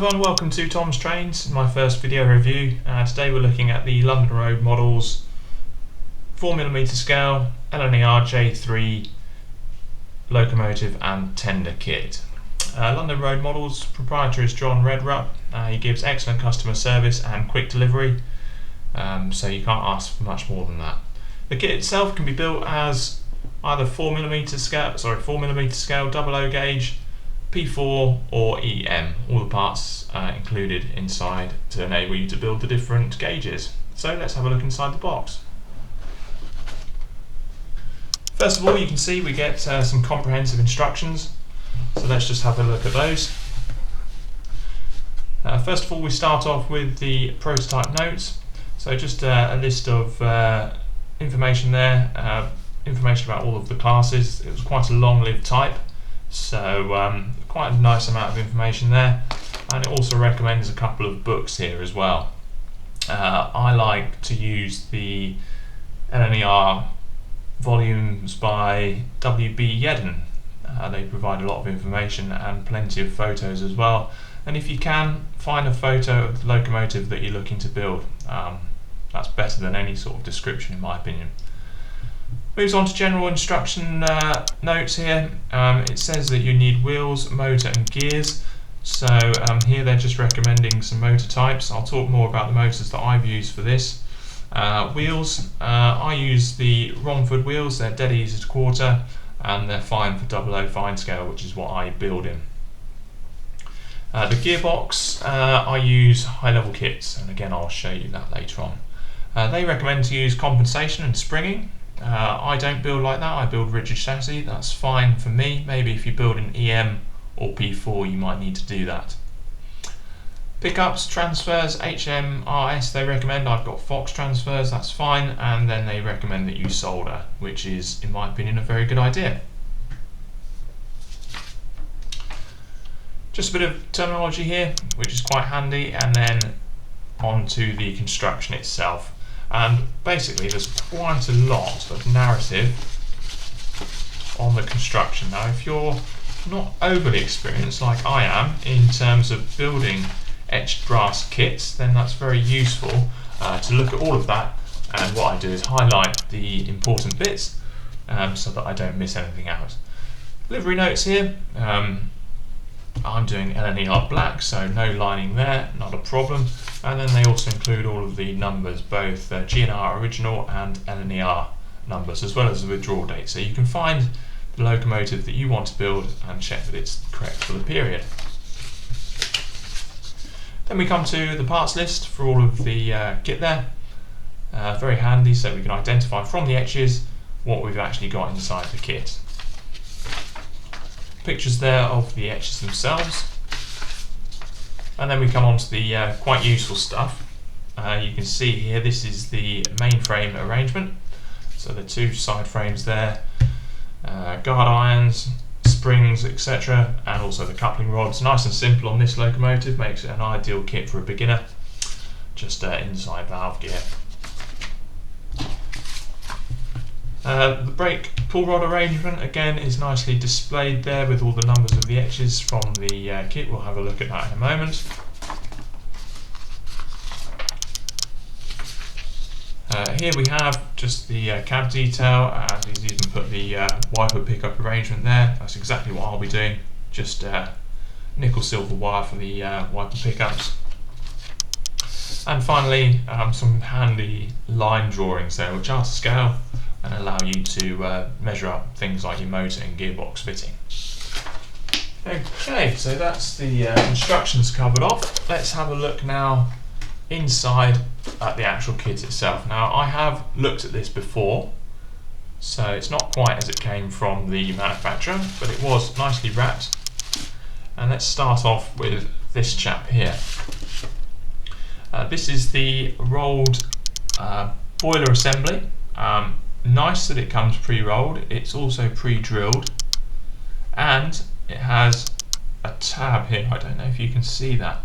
everyone, welcome to Tom's Trains, my first video review. Today we're looking at the London Road models 4mm scale LNER J3 Locomotive and Tender Kit. London Road models proprietor is John Redrup. He gives excellent customer service and quick delivery, so you can't ask for much more than that. The kit itself can be built as either 4mm scale 00 gauge, P4 or EM, all the parts included inside to enable you to build the different gauges. So let's have a look inside the box. First of all, you can see we get some comprehensive instructions, so let's just have a look at those. First of all, we start off with the prototype notes, so just a list of information there, information about all of the classes. It was quite a long-lived type, so quite a nice amount of information there, and it also recommends a couple of books here as well. I like to use the LNER volumes by W.B. Yedden. They provide a lot of information and plenty of photos as well, and if you can, find a photo of the locomotive that you're looking to build. That's better than any sort of description in my opinion. Moves on to general instruction notes here. It says that you need wheels, motor and gears. So here they're just recommending some motor types. I'll talk more about the motors that I've used for this. Wheels, I use the Romford wheels. They're dead easy to quarter and they're fine for 00 fine scale, which is what I build in. The gearbox, I use high level kits, and again I'll show you that later on. They recommend to use compensation and springing. I don't build like that, I build rigid chassis. That's fine for me. Maybe if you build an EM or P4 you might need to do that. Pickups, transfers, HMRS they recommend. I've got Fox transfers, that's fine, and then they recommend that you solder, which is in my opinion a very good idea. Just a bit of terminology here, which is quite handy, and then on to the construction itself. And basically there's quite a lot of narrative on the construction. Now if you're not overly experienced like I am in terms of building etched brass kits, then that's very useful to look at all of that, and what I do is highlight the important bits so that I don't miss anything out. Livery notes here. I'm doing LNER black, so no lining there, not a problem. And then they also include all of the numbers, both GNR original and LNER numbers, as well as the withdrawal date. So you can find the locomotive that you want to build and check that it's correct for the period. Then we come to the parts list for all of the kit there. Very handy, so we can identify from the etches what we've actually got inside the kit. Pictures there of the etches themselves, and then we come on to the quite useful stuff. You can see here this is the main frame arrangement, so the two side frames there, guard irons, springs, etc., and also the coupling rods. Nice and simple on this locomotive, makes it an ideal kit for a beginner. Just inside valve gear. The brake pull rod arrangement again is nicely displayed there with all the numbers of the etches from the kit. We'll have a look at that in a moment. Here we have just the cab detail, and he's even put the wiper pickup arrangement there. That's exactly what I'll be doing, just nickel silver wire for the wiper pickups. And finally some handy line drawings there which are to scale and allow you to measure up things like your motor and gearbox fitting. Okay, so that's the instructions covered off. Let's have a look now inside at the actual kit itself. Now I have looked at this before, so it's not quite as it came from the manufacturer, but it was nicely wrapped. And let's start off with this chap here. This is the rolled boiler assembly. Nice that it comes pre-rolled. It's also pre-drilled, and it has a tab here. I don't know if you can see that.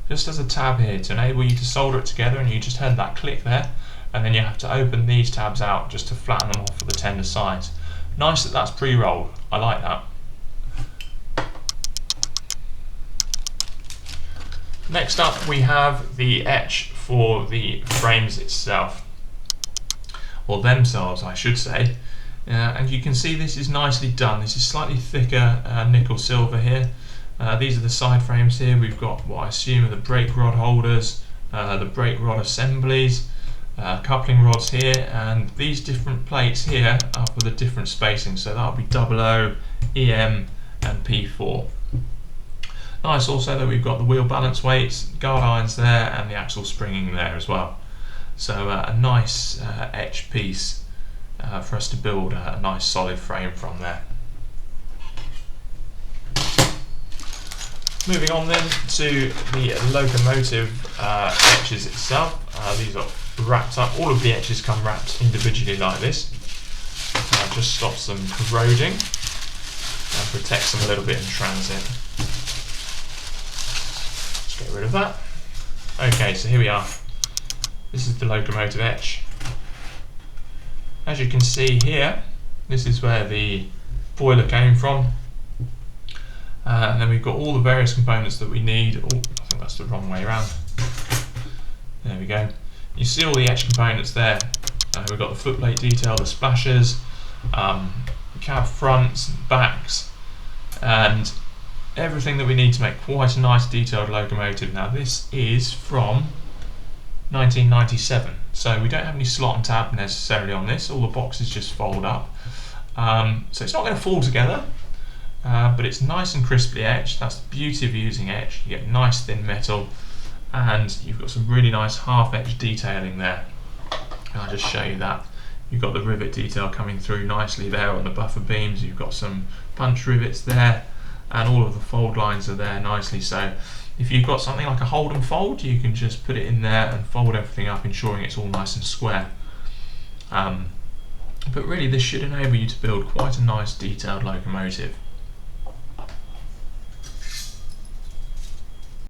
Just as a tab here to enable you to solder it together, and you just heard that click there, and then you have to open these tabs out just to flatten them off for the tender sides. Nice that that's pre-rolled. I like that. Next up we have the etch for the frames itself, or themselves I should say. And you can see this is nicely done. This is slightly thicker nickel silver here. These are the side frames here. We've got what I assume are the brake rod holders, the brake rod assemblies, coupling rods here, and these different plates here are for the different spacing. So that'll be 00, EM and P4. Nice also that we've got the wheel balance weights, guard irons there, and the axle springing there as well. So a nice etch piece for us to build a nice solid frame from there. Moving on then to the Locomotive etches itself. These are wrapped up. All of the etches come wrapped individually like this. Just stops them corroding and protects them a little bit in transit. Get rid of that. Okay, so here we are. This is the Locomotive etch. As you can see here, this is where the boiler came from. And then we've got all the various components that we need. Oh, I think that's the wrong way around. There we go. You see all the etch components there. We've got the footplate detail, the splashers, cab fronts, backs, and everything that we need to make quite a nice detailed locomotive. Now this is from 1997, so we don't have any slot and tab necessarily on this. All the boxes just fold up, so it's not going to fall together, but it's nice and crisply etched. That's the beauty of using etch. You get nice thin metal, and you've got some really nice half etch detailing there. And I'll just show you that. You've got the rivet detail coming through nicely there on the buffer beams. You've got some punch rivets there, and all of the fold lines are there nicely. So if you've got something like a hold and fold, you can just put it in there and fold everything up, ensuring it's all nice and square. But really this should enable you to build quite a nice detailed locomotive.